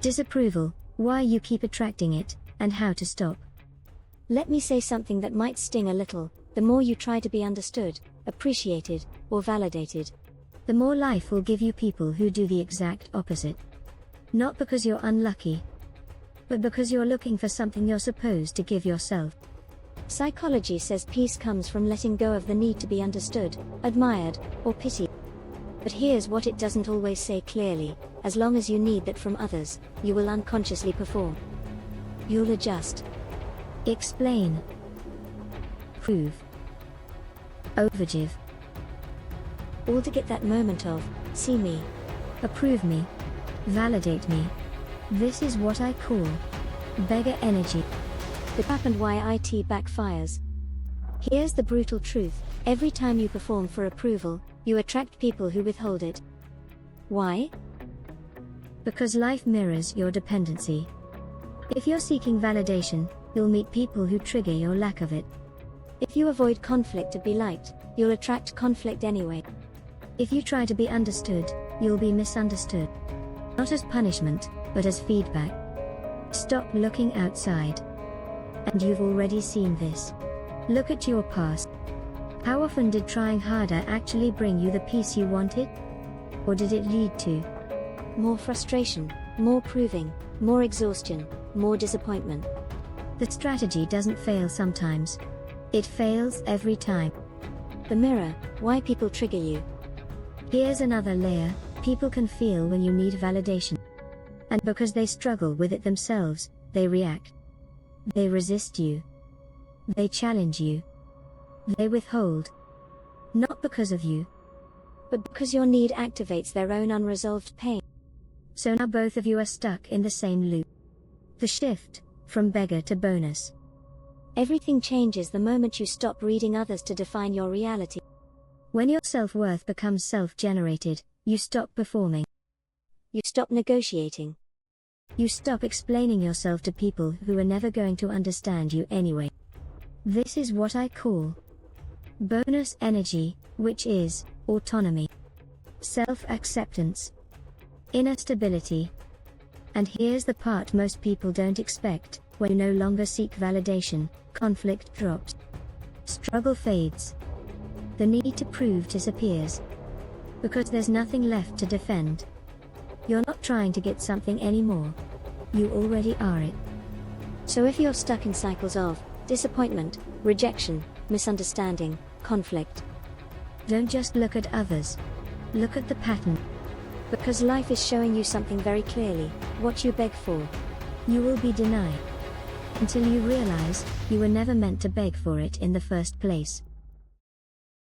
Disapproval, why you keep attracting it, and how to stop. Let me say something that might sting a little. The more you try to be understood, appreciated, or validated, the more life will give you people who do the exact opposite. Not because you're unlucky, but because you're looking for something you're supposed to give yourself. Psychology says peace comes from letting go of the need to be understood, admired, or pitied. But here's what it doesn't always say clearly: as long as you need that from others, you will unconsciously perform. You'll adjust. Explain. Prove. Overgive. All to get that moment of, see me. Approve me. Validate me. This is what I call beggar energy. The trap and why it backfires. Here's the brutal truth: every time you perform for approval, you attract people who withhold it. Why? Because life mirrors your dependency. If you're seeking validation, you'll meet people who trigger your lack of it. If you avoid conflict to be liked, you'll attract conflict anyway. If you try to be understood, you'll be misunderstood. Not as punishment, but as feedback. Stop looking outside. And you've already seen this. Look at your past. How often did trying harder actually bring you the peace you wanted? Or did it lead to more frustration, more proving, more exhaustion, more disappointment? The strategy doesn't fail sometimes. It fails every time. The mirror, why people trigger you. Here's another layer: people can feel when you need validation. And because they struggle with it themselves, they react. They resist you. They challenge you. They withhold. Not because of you, but because your need activates their own unresolved pain. So now both of you are stuck in the same loop. The shift from beggar to bonus. Everything changes the moment you stop reading others to define your reality. When your self-worth becomes self-generated, you stop performing. You stop negotiating. You stop explaining yourself to people who are never going to understand you anyway. This is what I call bonus energy, which is autonomy, self-acceptance, inner stability. And here's the part most people don't expect: when you no longer seek validation, conflict drops. Struggle fades. The need to prove disappears. Because there's nothing left to defend. You're not trying to get something anymore. You already are it. So if you're stuck in cycles of disappointment, rejection, misunderstanding, conflict, don't just look at others. Look at the pattern. Because life is showing you something very clearly: what you beg for, you will be denied. Until you realize you were never meant to beg for it in the first place.